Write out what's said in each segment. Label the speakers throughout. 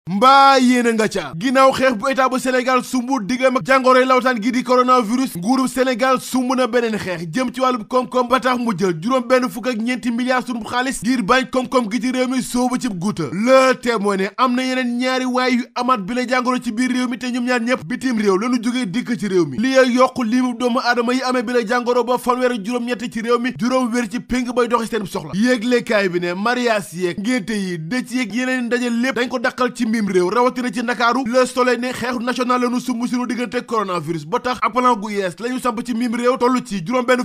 Speaker 1: mbaa yéena nga ca ginnaaw xeex bu état bu Sénégal sumbu diggam ak jàngoroy lawtaan gi di coronavirus nguurub Sénégal sumb na beneen xeex jëm ci wàllu koom-koom ba tax mu jël juróom-benn milliards sunu xaalis ngir bañ koom-koom gi ci réew mi soobu ci guuta Le Témoin ne am na yeneen ñaari waay yu amaat bi la jàngoro ci biir réew mi te ñoom ñaar ñëpp bitim réew lañu jógee dikk ci réew mi li yokk limu doomu aadama yi amee bi la jàngoro ba fanweer ak juróom-ñett ci réew mi juróom wér ci péng bay doxi seen soxla yéeglekaay bi ne mariage yeeg ngénte yi dëcc yeeg yeneen ndaje lépp dañ ko dàqal ci mim réew rawatina ci Ndakaaru Le Soleil ne xeexu national lañu sumb sunu diggante coronavirus ba tax ab plan gu yees lañu samp ci mim réew toll ci juróom-benn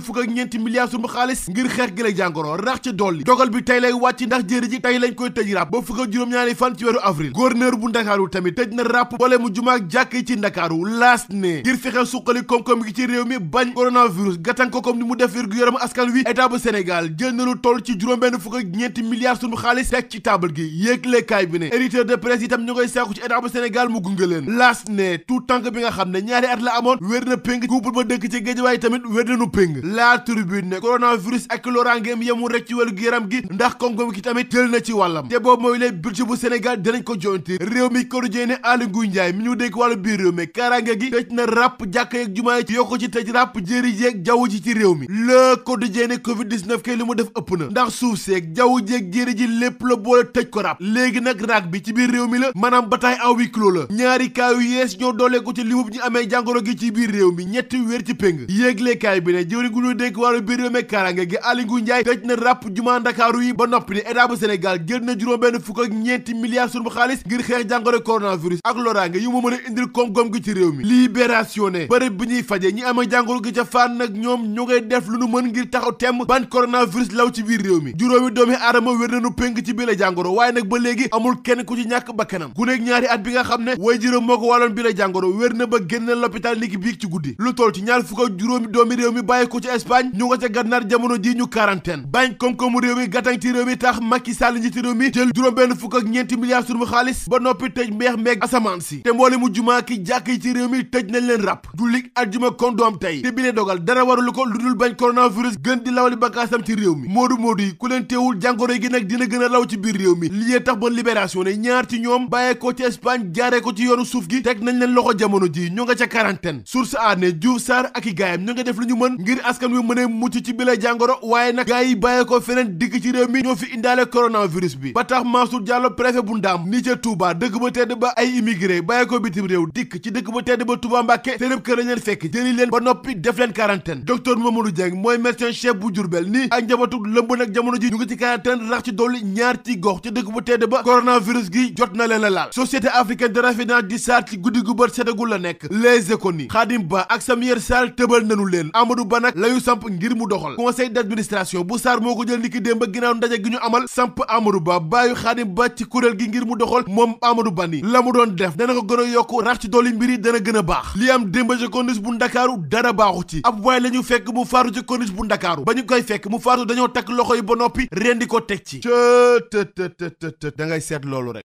Speaker 1: milliards sunu xaalis ngir xeex gi la jàngoro rax ci dolli dogal bi tey lay wàcc ndax jéeri ji tey lañ koy tëj ràpp ba fukk ak juróom-ñaari fan ci weeru avril gouverneur bu Ndakaaru tamit tëj na ràpp boole mu jumaak jàkk yi ci Ndakaaru laas ne ngir fexe suqali koom-koom gi ci réew mi bañ coronavirus gàttan ko comme ni mu def wér-gu-yaram askan wi état bu Sénégal jël na lu toll ci juróom-benn milliards sunu xaalis teg ci table gi yéeglekaay bi ne éditeur de presse itam ñu koy sàkku ci état bu Sénégal mu gunge leen laas ne tout tànk bi nga xam ne ñaari at la amoon wér na péng couple ba dëkk ci Géejawaay tamit wér nañu péng la tribune ne coronavirus ak loraangeem yemul rek ci wér-gu-yaram gi ndax koom-koom gi tamit jël na ci wàllam te boobu mooy lay budget bu Sénégal dinañ ko joynti réew mi quotidien ne Aly Ngouille Ndiaye mi ñu dénk wàllu biir réew mi kaaraange gi tëj na ràpp jàkka yeeg jumaa yi yokk ci tëj ràpp jéeri jeeg jaww ji ci réew mi le quotidien ne covid 19 kay li mu def ëpp na ndax suuf seeg jaww jeeg jéeri ji lépp la boole tëj ko ràpp léegi nag raag bi ci biir réew mi la maanaam bataille à huis clos la ñaari cas yu yees ñoo doolee ko ci limub ñu amee jàngoro gi ci biir réew mi ñetti wér ci péng yéeglekaay bi ne jëwriñ gu ñu dénk wàllu biir réew mi kaaraange gi Aly Ngouille Ndiaye tëj na ràpp jumaa Ndakaaru yi ba noppi ne état bu Sénégal jël na juróom-benn milliards sunu xaalis ngir xeex jàngoro coronavirus ak loraange yu mu mën a indil koom-koom gi ci réew mi libération ne bërëb bi ñuy faje ñi amee jàngoro gi ca Fann nag ñoom ñu ngay def lu nu mën ngir taxaw temm ban coronavirus law ci biir réew mi juróomi doomi aadama wér nañu péng ci biir la jàngoro waaye nag ba léegi amul kenn ku ci ñàkk bakkanam ku nekk ñaari at bi nga xam ne way juróom moo ko wàlloon bi la jàngoro wér na ba génn l'hôpital niki biig ci guddi lu toll ci ñaar fukk ak juróomi doomi réew mi bàyyi ko ci Espagne ñu nga ca gànnaar jamono ji ñu quarantaine bañ koom-koomu réew mi gàttan ci réew mi tax Macky Sall njiiti réew mi jël juróom-benn milliards sunu xaalis ba noppi tëj mbeex meeg asamaan si te mboole mu jumaa ki jàkk yi ci réew mi tëj nañ leen ràpp jullit àjjuma kon doom tey te bi le dogal dara warulu ko lu dul bañ coronavirus gën di lawali bakaasam ci réew mi moodu yi ku leen teewul jàngoro gi nag dina gën a law ci biir réew mi lii tax ba libération ne ñaar ci ñoom bàyyee ko ci Espagne jaaree ko ci yoonu suuf gi teg nañ leen loxo jamono ji ñu nga ca quarantaine source a ne Diouf Sarr ak i gaayam ñu nga def lu ñu mën ngir askan wi mën a mucc ci bi la jàngoro waaye nag gaa yi bàyyee ko feneen dikk ci réew mi ñoo fi indaale coronavirus bi ba tax Mansour Diallo préfet bu Ndaam ni ca Touba dëkk ba tedd ba ay immigré bàyyee ko bitim réew dikk ci dëkk ba tedd ba Touba Mbàkke seenëb kër lañ leen fekk jëli leen ba noppi def leen quarantaine docteur Mamadou Dieng mooy médecin chef bu Diourbel ni ak njabootu lëmb nag jamono ji ñu ngi ci quarantaine rax ci dolli ñaar ci gox ci dëkk ba tedd ba coronavirus gi jot na leen a laal société africaine de raffinage di SAR ci guddi gu bët setagul la nekk les économies Khadim Ba ak Samuel Sarr tëbal nanu leen Amadou Ba nag lañu samp ngir mu doxal conseil d'administration bu SAR moo ko jël niki démb ginnaaw ndaje gi ñu amal samp Amadou Ba bàyyi Khadim Ba ci kuréel gi ngir mu doxal moom Amadou Ba ni la mu doon def dana ko gën a yokk rax ci dolli mbir yi dana gën a baax li am démb ci corniche bu Ndakaaru dara baaxu ci ab waaye la ñu fekk mu faatu ci corniche bu Ndakaaru ba ñu koy fekk mu faatu dañoo takk loxo yi ba noppi rendi ko teg ci da ngay seet loolu rek